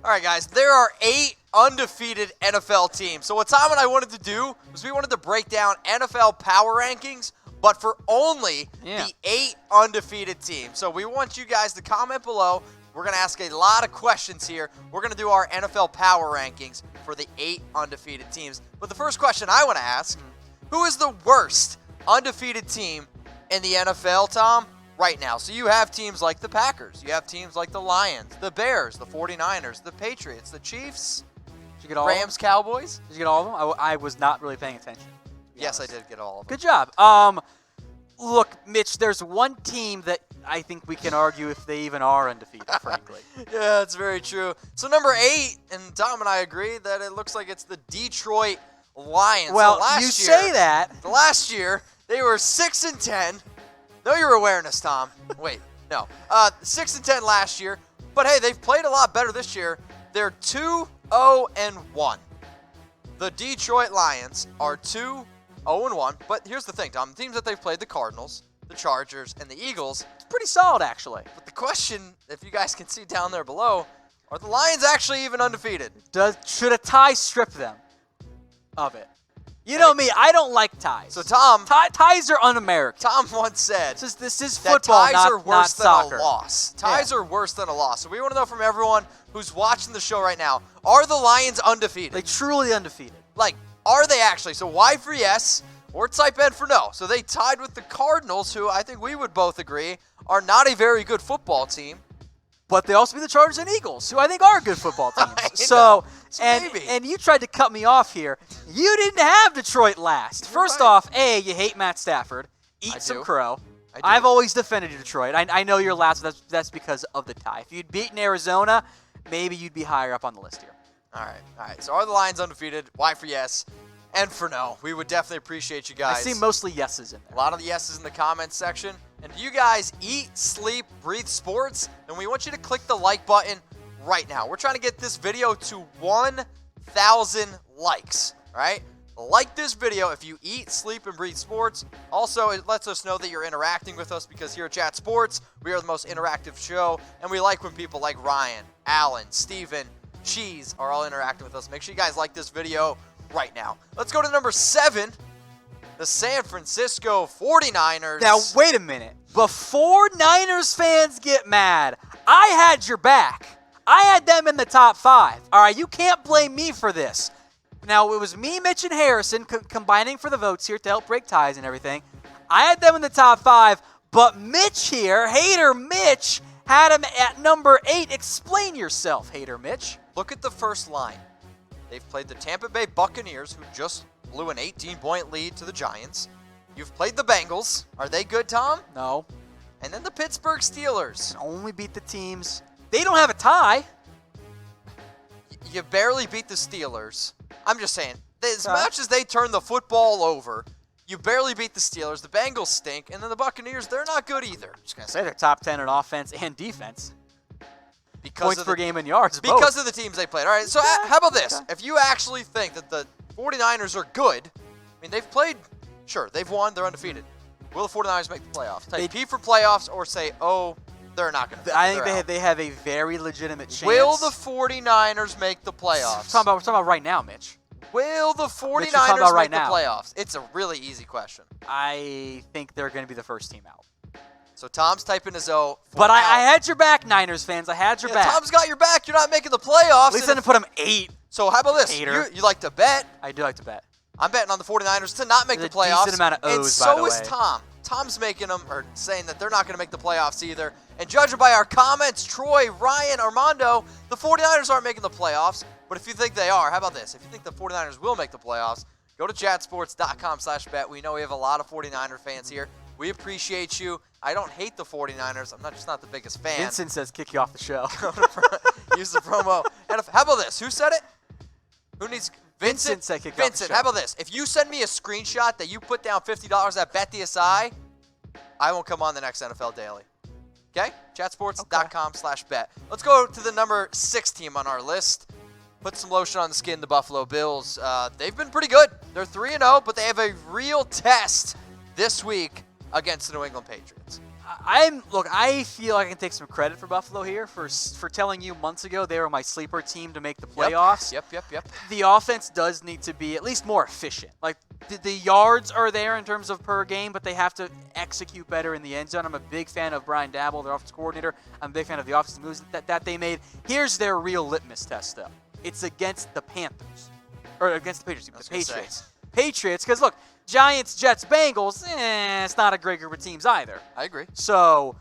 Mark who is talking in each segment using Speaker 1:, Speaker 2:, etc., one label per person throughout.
Speaker 1: All right, guys, there are 8 undefeated NFL teams. So what Tom and I wanted to do was we wanted to break down NFL power rankings, but for only the 8 undefeated teams. So we want you guys to comment below. We're going to ask a lot of questions here. We're going to do our NFL power rankings for the 8 undefeated teams. But the first question I want to ask, who is the worst undefeated team in the NFL, Tom, right now? So you have teams like the Packers. You have teams like the Lions, the Bears, the 49ers, the Patriots, the Chiefs,
Speaker 2: Did you get all
Speaker 1: Rams, Cowboys.
Speaker 2: Did you get all of them? I was not really paying attention.
Speaker 1: Yes, I did get all of them.
Speaker 2: Good job. Look, Mitch, there's one team that I think we can argue if they even are undefeated, frankly.
Speaker 1: Yeah, that's very true. So number 8, and Tom and I agree that it looks like it's the Detroit Lions.
Speaker 2: Well,
Speaker 1: so last
Speaker 2: you
Speaker 1: year,
Speaker 2: say that.
Speaker 1: Last year, they were 6-10. Know your awareness, Tom. Wait, no. 6-10 last year. But hey, they've played a lot better this year. They're 2-0-1. The Detroit Lions are 2-0-1. But here's the thing, Tom. The teams that they've played, the Cardinals, the Chargers, and the Eagles.
Speaker 2: It's pretty solid, actually.
Speaker 1: But the question, if you guys can see down there below, are the Lions actually even undefeated?
Speaker 2: Should a tie strip them of it? You know me, I don't like ties.
Speaker 1: So Tom,
Speaker 2: ties are un-American.
Speaker 1: Tom once said
Speaker 2: This is
Speaker 1: that
Speaker 2: football,
Speaker 1: ties
Speaker 2: not,
Speaker 1: are worse
Speaker 2: not
Speaker 1: than
Speaker 2: soccer.
Speaker 1: a loss. Ties are worse than a loss. So we want to know from everyone who's watching the show right now, are the Lions undefeated?
Speaker 2: They truly undefeated.
Speaker 1: Like, are they actually? So Y for yes, or type N for no. So they tied with the Cardinals, who I think we would both agree are not a very good football team.
Speaker 2: But they also beat the Chargers and Eagles, who I think are good football teams. And you tried to cut me off here. You didn't have Detroit last. First off, you hate Matt Stafford. Eat some crow. I've always defended Detroit. I know you're last, but that's because of the tie. If you'd beaten Arizona, maybe you'd be higher up on the list here.
Speaker 1: All right. So are the Lions undefeated? Y for yes, N for no. We would definitely appreciate you guys.
Speaker 2: I see mostly yeses in there.
Speaker 1: A lot of the yeses in the comments section. And do you guys eat, sleep, breathe sports? And we want you to click the like button right now. We're trying to get this video to 1,000 likes, all right? Like this video if you eat, sleep, and breathe sports. Also, it lets us know that you're interacting with us because here at Chat Sports, we are the most interactive show, and we like when people like Ryan, Alan, Steven, Cheese are all interacting with us. Make sure you guys like this video right now. Let's go to number 7. The San Francisco 49ers.
Speaker 2: Now, wait a minute. Before Niners fans get mad, I had your back. I had them in the top 5. All right, you can't blame me for this. Now, it was me, Mitch, and Harrison combining for the votes here to help break ties and everything. I had them in the top 5, but Mitch here, hater Mitch, had him at number 8. Explain yourself, hater Mitch.
Speaker 1: Look at the first line. They've played the Tampa Bay Buccaneers, who just blew an 18-point lead to the Giants. You've played the Bengals. Are they good, Tom?
Speaker 2: No.
Speaker 1: And then the Pittsburgh Steelers.
Speaker 2: And only beat the teams. They don't have a tie.
Speaker 1: You barely beat the Steelers. I'm just saying, as much as they turn the football over, you barely beat the Steelers. The Bengals stink. And then the Buccaneers, they're not good either.
Speaker 2: I'm just going to say they're top 10 in offense and defense.
Speaker 1: Because
Speaker 2: Points per game and yards.
Speaker 1: Because of the teams they played. All right, so how about this? If you actually think that the 49ers are good, I mean, they've played, sure, they've won, they're undefeated. Will the 49ers make the playoffs? Type P for playoffs or say, oh, they're not going to.
Speaker 2: I think they have a very legitimate chance.
Speaker 1: Will the 49ers make the playoffs?
Speaker 2: We're talking about right now, Mitch.
Speaker 1: Will the 49ers make the playoffs? It's a really easy question.
Speaker 2: I think they're going to be the first team out.
Speaker 1: So Tom's typing his O.
Speaker 2: But I had your back, Niners fans. I had your back.
Speaker 1: Tom's got your back. You're not making the playoffs.
Speaker 2: At least I didn't put them 8.
Speaker 1: So how about this? You like to bet.
Speaker 2: I do like to bet.
Speaker 1: I'm betting on the 49ers to not make the playoffs.
Speaker 2: There's a decent amount of O's,
Speaker 1: and so is Tom. Tom's making them, or saying that they're not going to make the playoffs either. And judging by our comments, Troy, Ryan, Armando, the 49ers aren't making the playoffs. But if you think they are, how about this? If you think the 49ers will make the playoffs, go to chatsports.com/bet. We know we have a lot of 49er fans here. We appreciate you. I don't hate the 49ers. I'm just not the biggest fan.
Speaker 2: Vincent says kick you off the show.
Speaker 1: Use the promo. And how about this? Who said it? Who needs...
Speaker 2: Vincent said kick off the show.
Speaker 1: Vincent, how about this? If you send me a screenshot that you put down $50 at BetDSI, I won't come on the next NFL Daily. Okay? Chatsports.com/bet. Let's go to the number 6 team on our list. Put some lotion on the skin, the Buffalo Bills. They've been pretty good. They're 3-0, but they have a real test this week against the New England Patriots.
Speaker 2: I feel I can take some credit for Buffalo here for telling you months ago they were my sleeper team to make the playoffs.
Speaker 1: Yep.
Speaker 2: The offense does need to be at least more efficient. Like the yards are there in terms of per game, but they have to execute better in the end zone. I'm a big fan of Brian Dabble, their offense coordinator. I'm a big fan of the offensive moves that they made. Here's their real litmus test, though. It's against the Panthers. Or against the Patriots. The Patriots. Patriots, because look, Giants, Jets, Bengals, it's not a great group of teams either.
Speaker 1: I agree.
Speaker 2: So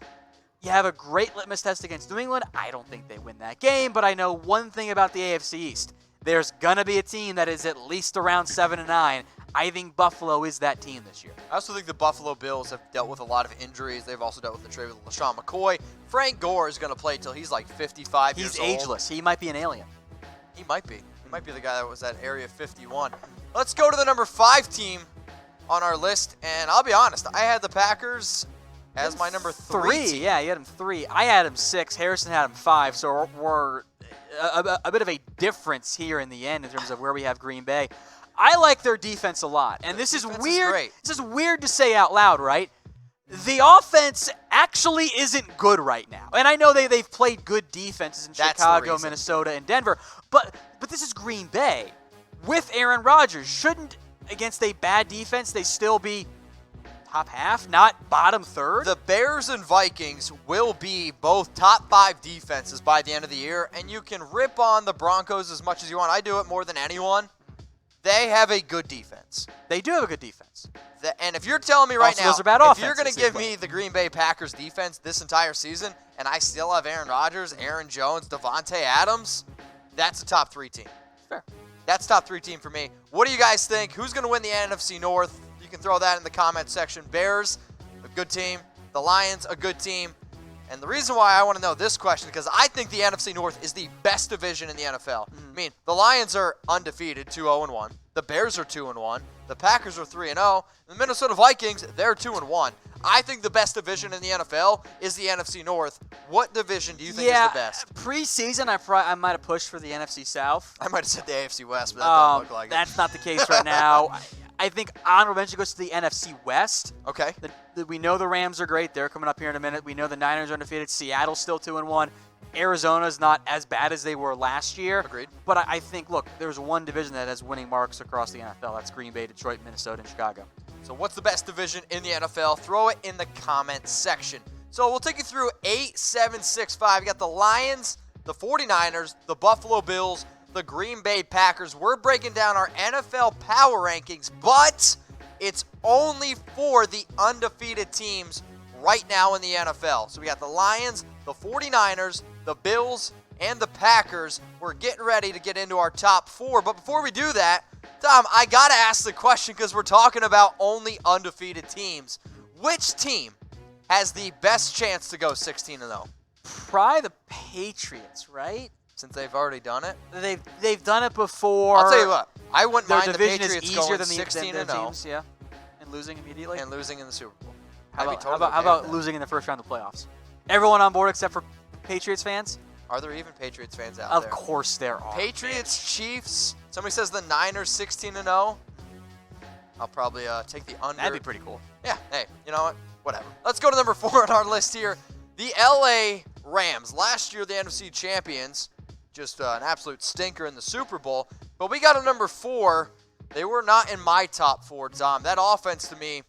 Speaker 2: you have a great litmus test against New England. I don't think they win that game, but I know one thing about the AFC East. There's going to be a team that is at least around 7-9. I think Buffalo is that team this year.
Speaker 1: I also think the Buffalo Bills have dealt with a lot of injuries. They've also dealt with the trade with LaShawn McCoy. Frank Gore is going to play till he's like 55 years old.
Speaker 2: He's ageless. He might be an alien.
Speaker 1: He might be. He might be the guy that was at Area 51. Let's go to the number 5 team on our list, and I'll be honest, I had the Packers as my number 3 team.
Speaker 2: Yeah, you had him 3. I had him 6. Harrison had him 5, so we're a bit of a difference here in the end in terms of where we have Green Bay. I like their defense a lot, and this is weird. This is weird to say out loud, right? The offense actually isn't good right now, and I know they've played good defenses in Chicago, Minnesota, and Denver, but this is Green Bay with Aaron Rodgers. Shouldn't, against a bad defense, they still be top half, not bottom third?
Speaker 1: The Bears and Vikings will be both top 5 defenses by the end of the year, and you can rip on the Broncos as much as you want. I do it more than anyone. They have a good defense.
Speaker 2: They do have a good defense.
Speaker 1: And if you're telling me right now,
Speaker 2: those are bad
Speaker 1: if you're going to
Speaker 2: offenses,
Speaker 1: give me the Green Bay Packers defense this entire season, and I still have Aaron Rodgers, Aaron Jones, Devontae Adams, that's a top 3 team.
Speaker 2: Fair.
Speaker 1: That's top 3 team for me. What do you guys think? Who's going to win the NFC North? You can throw that in the comment section. Bears, a good team. The Lions, a good team. And the reason why I want to know this question, because I think the NFC North is the best division in the NFL. I mean, the Lions are undefeated, 2-0-1. The Bears are 2-1. The Packers are 3-0. The Minnesota Vikings, they're 2-1. I think the best division in the NFL is the NFC North. What division do you think is the best?
Speaker 2: Preseason, I might have pushed for the NFC South.
Speaker 1: I might have said the AFC West, but that doesn't look like it.
Speaker 2: That's not the case right now. I think honorable mention goes to the NFC West.
Speaker 1: Okay.
Speaker 2: We know the Rams are great. They're coming up here in a minute. We know the Niners are undefeated. Seattle's still 2-1. Arizona's not as bad as they were last year.
Speaker 1: Agreed.
Speaker 2: But I think, look, there's one division that has winning marks across the NFL. That's Green Bay, Detroit, Minnesota, and Chicago.
Speaker 1: So what's the best division in the NFL? Throw it in the comment section. So we'll take you through 8, 7, 6, 5. You got the Lions, the 49ers, the Buffalo Bills, the Green Bay Packers. We're breaking down our NFL power rankings, but it's only for the undefeated teams right now in the NFL. So we got the Lions, the 49ers, the Bills, and the Packers. We're getting ready to get into our top 4. But before we do that, Tom, I got to ask the question because we're talking about only undefeated teams. Which team has the best chance to go 16-0?
Speaker 2: Probably the Patriots, right?
Speaker 1: Since they've already done it?
Speaker 2: They've done it before.
Speaker 1: I'll tell you what. I wouldn't
Speaker 2: Their
Speaker 1: mind the
Speaker 2: division
Speaker 1: Patriots
Speaker 2: is easier
Speaker 1: going
Speaker 2: than
Speaker 1: 16-0.
Speaker 2: teams, yeah, and losing immediately.
Speaker 1: And losing in the Super Bowl.
Speaker 2: How about losing in the first round of the playoffs? Everyone on board except for Patriots fans?
Speaker 1: Are there even Patriots fans out there?
Speaker 2: Of course there are.
Speaker 1: Patriots, Chiefs. Somebody says the Niners 16-0. I'll probably take the under.
Speaker 2: That'd be pretty cool.
Speaker 1: Yeah. Hey, you know what? Whatever. Let's go to number 4 on our list here. The LA Rams. Last year, the NFC champions. Just an absolute stinker in the Super Bowl. But we got a number 4. They were not in my top 4, Tom. That offense to me,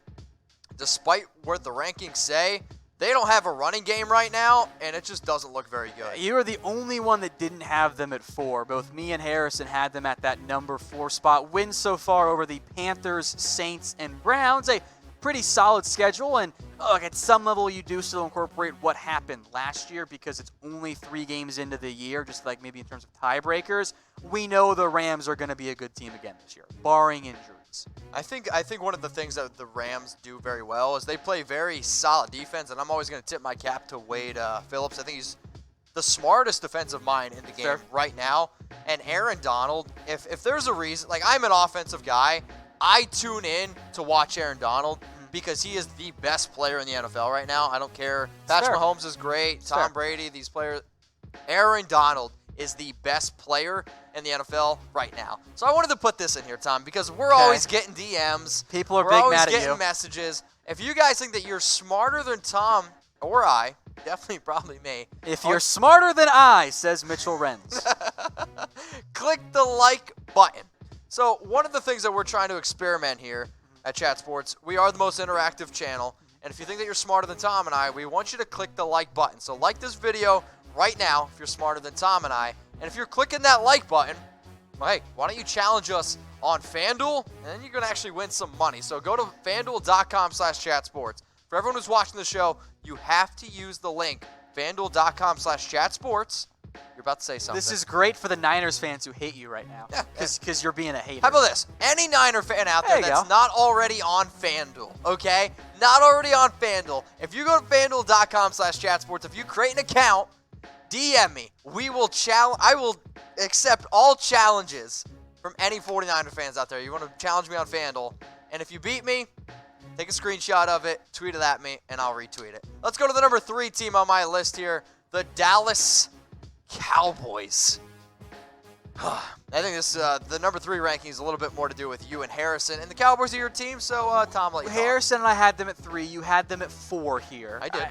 Speaker 1: despite what the rankings say, they don't have a running game right now, and it just doesn't look very good.
Speaker 2: You are the only one that didn't have them at 4. Both me and Harrison had them at that number 4 spot. Wins so far over the Panthers, Saints, and Browns. A pretty solid schedule, and look, at some level you do still incorporate what happened last year because it's only 3 games into the year, just like maybe in terms of tiebreakers. We know the Rams are going to be a good team again this year, barring injuries.
Speaker 1: I think one of the things that the Rams do very well is they play very solid defense, and I'm always going to tip my cap to Wade Phillips. I think he's the smartest defensive mind in the game right now. And Aaron Donald, if there's a reason, like I'm an offensive guy, I tune in to watch Aaron Donald because he is the best player in the NFL right now. I don't care. Patrick Mahomes is great. Tom Brady, these players. Aaron Donald is the best player in the NFL right now. So I wanted to put this in here, Tom, because we're always getting DMs.
Speaker 2: People are
Speaker 1: we're
Speaker 2: big
Speaker 1: always
Speaker 2: mad at
Speaker 1: getting
Speaker 2: you.
Speaker 1: messages. If you guys think that you're smarter than Tom or I, definitely probably me.
Speaker 2: If you're smarter than I, says Mitchell Renz.
Speaker 1: Click the like button. So one of the things that we're trying to experiment here at Chat Sports, we are the most interactive channel. And if you think that you're smarter than Tom and I, we want you to click the like button. So like this video right now if you're smarter than Tom and I. And if you're clicking that like button, well, hey, why don't you challenge us on FanDuel? And then you're going to actually win some money. So go to FanDuel.com/chatsports. For everyone who's watching the show, you have to use the link, FanDuel.com/chatsports. You're about to say something.
Speaker 2: This is great for the Niners fans who hate you right now.
Speaker 1: Yeah.
Speaker 2: Because you're being a hater.
Speaker 1: How about this? Any Niner fan out there
Speaker 2: There you
Speaker 1: that's
Speaker 2: go.
Speaker 1: not already on FanDuel, okay? Not already on FanDuel. If you go to FanDuel.com/chatsports, if you create an account, DM me. I will accept all challenges from any 49er fans out there. You want to challenge me on FanDuel, and if you beat me, take a screenshot of it, tweet it at me, and I'll retweet it. Let's go to the number 3 team on my list here, the Dallas Cowboys. I think this the number 3 ranking is a little bit more to do with you and Harrison, and the Cowboys are your team. So Tom, let you talk.
Speaker 2: Harrison and I had them at 3. You had them at 4 here.
Speaker 1: I did.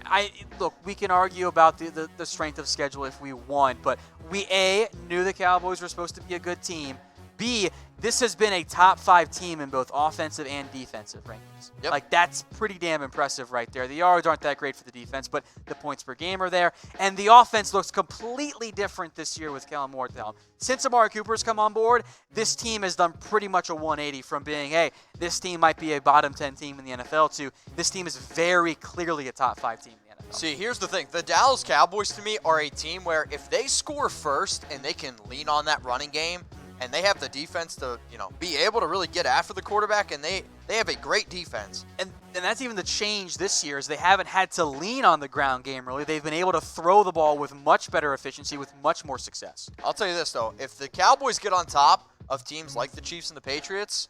Speaker 2: Look, we can argue about the strength of schedule if we want, but we A, knew the Cowboys were supposed to be a good team. B, this has been a top 5 team in both offensive and defensive rankings.
Speaker 1: Yep.
Speaker 2: Like, that's pretty damn impressive right there. The yards aren't that great for the defense, but the points per game are there. And the offense looks completely different this year with Kellen Moore at the helm. Since Amari Cooper's come on board, this team has done pretty much a 180 from being, hey, this team might be a bottom 10 team in the NFL to this team is very clearly a top 5 team in the NFL.
Speaker 1: See, here's the thing. The Dallas Cowboys, to me, are a team where if they score first and they can lean on that running game, and they have the defense to, be able to really get after the quarterback, and they have a great defense.
Speaker 2: And that's even the change this year is they haven't had to lean on the ground game, really. They've been able to throw the ball with much better efficiency, with much more success.
Speaker 1: I'll tell you this, though. If the Cowboys get on top of teams like the Chiefs and the Patriots,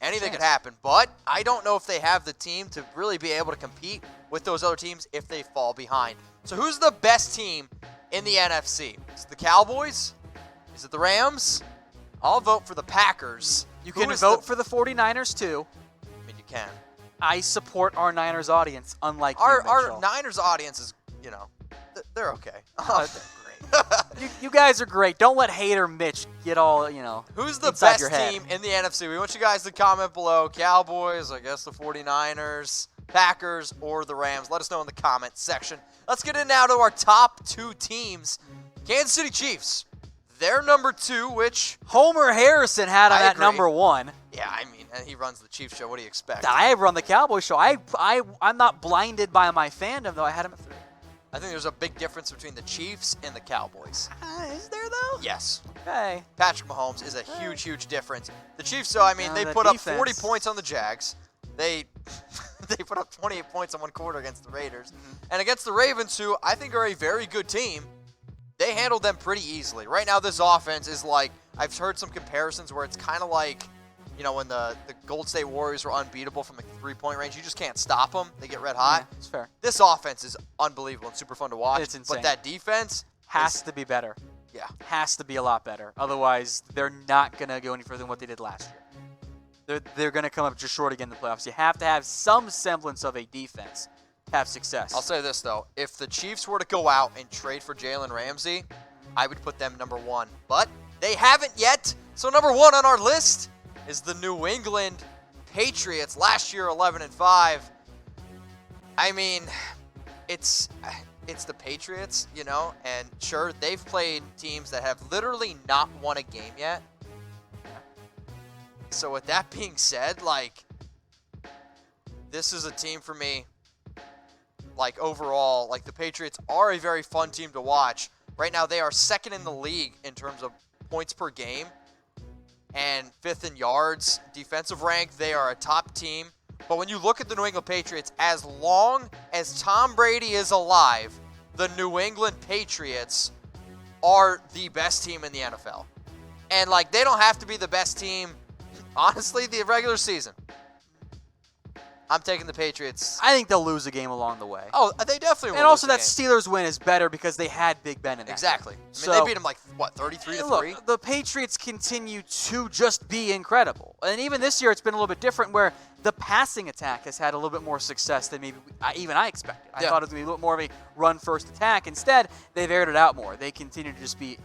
Speaker 1: anything could happen. But I don't know if they have the team to really be able to compete with those other teams if they fall behind. So who's the best team in the NFC? Is it the Cowboys? Is it the Rams? I'll vote for the Packers.
Speaker 2: You can vote for the 49ers, too.
Speaker 1: I mean, you can.
Speaker 2: I support our Niners audience, unlike you,
Speaker 1: Our
Speaker 2: Mitchell.
Speaker 1: Niners audience is, they're okay.
Speaker 2: Oh, they're great. you guys are great. Don't let hater Mitch get all,
Speaker 1: Who's the
Speaker 2: inside
Speaker 1: best
Speaker 2: your head.
Speaker 1: team in the NFC? We want you guys to comment below. Cowboys, I guess the 49ers, Packers, or the Rams. Let us know in the comment section. Let's get in now to our top 2 teams. Kansas City Chiefs. They're number 2, which...
Speaker 2: Homer Harrison had him
Speaker 1: I
Speaker 2: at
Speaker 1: agree.
Speaker 2: number 1.
Speaker 1: Yeah, I mean, he runs the Chiefs show. What do you expect?
Speaker 2: I run the Cowboys show. I'm not blinded by my fandom, though. I had him at 3.
Speaker 1: I think there's a big difference between the Chiefs and the Cowboys.
Speaker 2: Is there, though?
Speaker 1: Yes.
Speaker 2: Okay.
Speaker 1: Patrick Mahomes is a huge, huge difference. The Chiefs, though, I mean, they
Speaker 2: the
Speaker 1: put up
Speaker 2: defense.
Speaker 1: 40 points on the Jags. They put up 28 points in one quarter against the Raiders. And against the Ravens, who I think are a very good team, they handled them pretty easily. Right now, this offense is like, I've heard some comparisons where it's kind of like, when the Golden State Warriors were unbeatable from the 3-point range. You just can't stop them. They get red hot.
Speaker 2: Yeah, it's fair.
Speaker 1: This offense is unbelievable and super fun to watch.
Speaker 2: It's insane.
Speaker 1: But that defense
Speaker 2: Has to be better.
Speaker 1: Yeah.
Speaker 2: Has to be a lot better. Otherwise, they're not going to go any further than what they did last year. They're going to come up just short again in the playoffs. You have to have some semblance of a defense to have success.
Speaker 1: I'll say this, though. If the Chiefs were to go out and trade for Jalen Ramsey, I would put them number 1. But they haven't yet. So number 1 on our list is the New England Patriots. Last year, 11-5. I mean, it's the Patriots, and sure, they've played teams that have literally not won a game yet. So with that being said, this is a team for me, overall, the Patriots are a very fun team to watch. Right now, they are second in the league in terms of points per game and 5th in yards. Defensive rank, they are a top team. But when you look at the New England Patriots, as long as Tom Brady is alive, the New England Patriots are the best team in the NFL. And, they don't have to be the best team, honestly, the regular season. I'm taking the Patriots.
Speaker 2: I think they'll lose a game along the way.
Speaker 1: Oh, they definitely will.
Speaker 2: And also
Speaker 1: lose
Speaker 2: that
Speaker 1: the game.
Speaker 2: Steelers win is better because they had Big Ben in that
Speaker 1: Exactly.
Speaker 2: game.
Speaker 1: I mean, they beat them like, what, 33-3?
Speaker 2: Look, the Patriots continue to just be incredible. And even this year, it's been a little bit different where the passing attack has had a little bit more success than maybe even I expected. I thought it was going to be a little more of a run-first attack. Instead, they've aired it out more. They continue to just be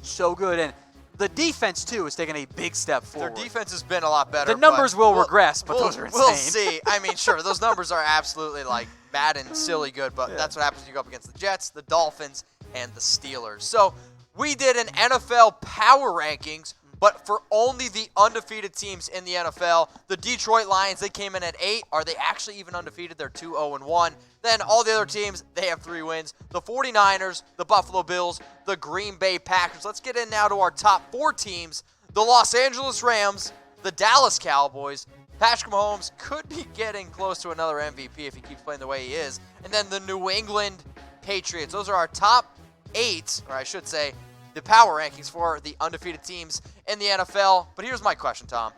Speaker 2: so good. And the defense, too, is taking a big step forward.
Speaker 1: Their defense has been a lot better.
Speaker 2: The numbers will regress, but those are insane.
Speaker 1: We'll see. I mean, sure, those numbers are absolutely, like, bad and silly good, but that's what happens when you go up against the Jets, the Dolphins, and the Steelers. So we did an NFL power rankings, but for only the undefeated teams in the NFL. The Detroit Lions, they came in at 8. Are they actually even undefeated? They're 2-0-1. Then all the other teams, they have 3 wins. The 49ers, the Buffalo Bills, the Green Bay Packers. Let's get in now to our top 4 teams. The Los Angeles Rams, the Dallas Cowboys. Patrick Mahomes could be getting close to another MVP if he keeps playing the way he is. And then the New England Patriots. Those are our top 8, or I should say, the power rankings for the undefeated teams in the NFL. But here's my question, Tom.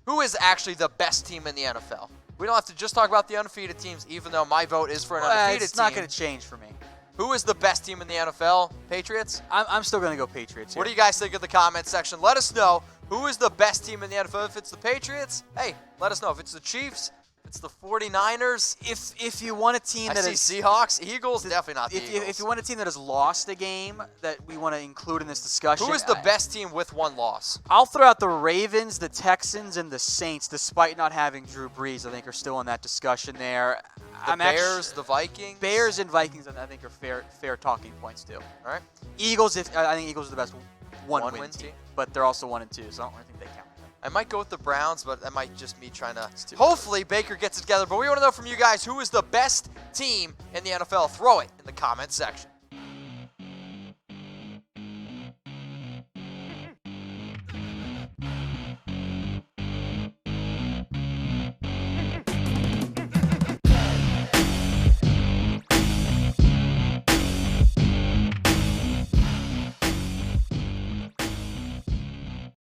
Speaker 1: Who is actually the best team in the NFL? We don't have to just talk about the undefeated teams, even though my vote is for an undefeated team.
Speaker 2: It's not going to change for me.
Speaker 1: Who is the best team in the NFL? Patriots?
Speaker 2: I'm still going to go Patriots here.
Speaker 1: What do you guys think in the comment section? Let us know who is the best team in the NFL. If it's the Patriots, hey, let us know. If it's the Chiefs, if it's the 49ers.
Speaker 2: If you want a team that is
Speaker 1: Seahawks, Eagles, definitely not the Eagles.
Speaker 2: If you want a team that has lost a game that we want to include in this discussion.
Speaker 1: Who is the best team with 1 loss?
Speaker 2: I'll throw out the Ravens, the Texans, and the Saints, despite not having Drew Brees. I think are still in that discussion there.
Speaker 1: The Bears, the Vikings?
Speaker 2: Bears and Vikings, I think, are fair talking points, too.
Speaker 1: All right.
Speaker 2: Eagles, I think Eagles are the best one-win team. But they're also 1 and 2, so I don't really think they count.
Speaker 1: I might go with the Browns, but that might just me trying to. Hopefully, Baker gets it together. But we want to know from you guys who is the best team in the NFL. Throw it in the comment section.